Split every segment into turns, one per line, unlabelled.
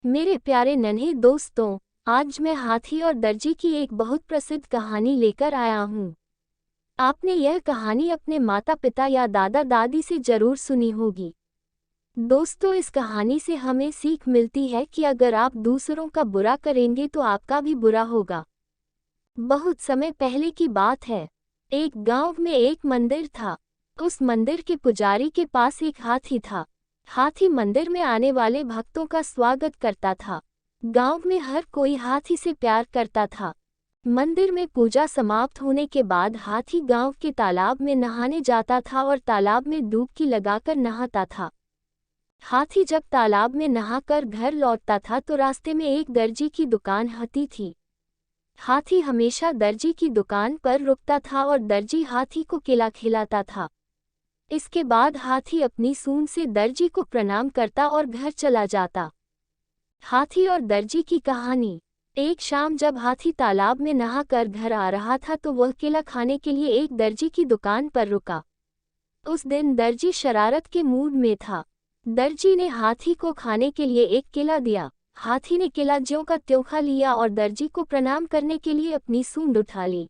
मेरे प्यारे नन्हे दोस्तों, आज मैं हाथी और दर्जी की एक बहुत प्रसिद्ध कहानी लेकर आया हूँ। आपने यह कहानी अपने माता पिता या दादा दादी से जरूर सुनी होगी। दोस्तों, इस कहानी से हमें सीख मिलती है कि अगर आप दूसरों का बुरा करेंगे तो आपका भी बुरा होगा। बहुत समय पहले की बात है। एक गांव में एक मंदिर था। उस मंदिर के पुजारी के पास एक हाथी था। हाथी मंदिर में आने वाले भक्तों का स्वागत करता था। गांव में हर कोई हाथी से प्यार करता था। मंदिर में पूजा समाप्त होने के बाद हाथी गांव के तालाब में नहाने जाता था और तालाब में डुबकी लगाकर नहाता था। हाथी जब तालाब में नहाकर घर लौटता था तो रास्ते में एक दर्जी की दुकान आती थी। हाथी हमेशा दर्जी की दुकान पर रुकता था और दर्जी हाथी को केला खिलाता था। इसके बाद हाथी अपनी सूंड से दर्जी को प्रणाम करता और घर चला जाता। हाथी और दर्जी की कहानी। एक शाम जब हाथी तालाब में नहाकर घर आ रहा था तो वह केला खाने के लिए एक दर्जी की दुकान पर रुका। उस दिन दर्जी शरारत के मूड में था। दर्जी ने हाथी को खाने के लिए एक केला दिया। हाथी ने केला ज्यों का त्यों खा लिया और दर्जी को प्रणाम करने के लिए अपनी सूंड उठा ली।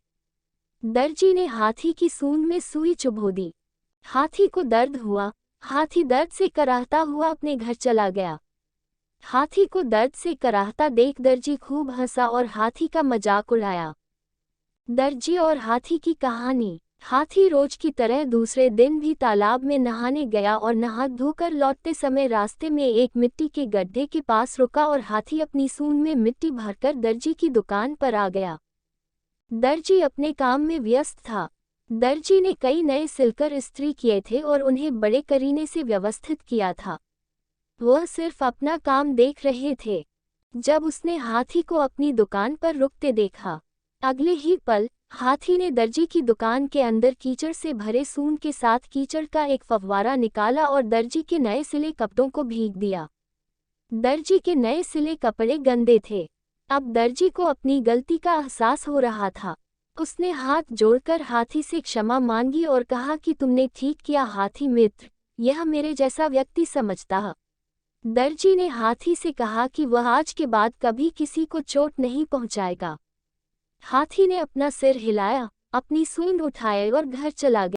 दर्जी ने हाथी की सूंड में सुई चुभो दी। हाथी को दर्द हुआ। हाथी दर्द से कराहता हुआ अपने घर चला गया। हाथी को दर्द से कराहता देख दर्जी खूब हंसा और हाथी का मजाक उड़ाया। दर्जी और हाथी की कहानी। हाथी रोज की तरह दूसरे दिन भी तालाब में नहाने गया और नहा धोकर लौटते समय रास्ते में एक मिट्टी के गड्ढे के पास रुका और हाथी अपनी सूंड में मिट्टी भरकर दर्जी की दुकान पर आ गया। दर्जी अपने काम में व्यस्त था। दर्जी ने कई नए सिलकर इस्त्री किए थे और उन्हें बड़े करीने से व्यवस्थित किया था। वह सिर्फ अपना काम देख रहे थे। जब उसने हाथी को अपनी दुकान पर रुकते देखा, अगले ही पल हाथी ने दर्जी की दुकान के अंदर कीचड़ से भरे सूंड के साथ कीचड़ का एक फव्वारा निकाला और दर्जी के नए सिले कपड़ों को भीग दिया। दर्जी के नए सिले कपड़े गंदे थे। अब दर्जी को अपनी गलती का एहसास हो रहा था। उसने हाथ जोड़कर हाथी से क्षमा मांगी और कहा कि तुमने ठीक किया हाथी मित्र, यह मेरे जैसा व्यक्ति समझता। दर्जी ने हाथी से कहा कि वह आज के बाद कभी किसी को चोट नहीं पहुंचाएगा। हाथी ने अपना सिर हिलाया, अपनी सूंड उठाई और घर चला गया।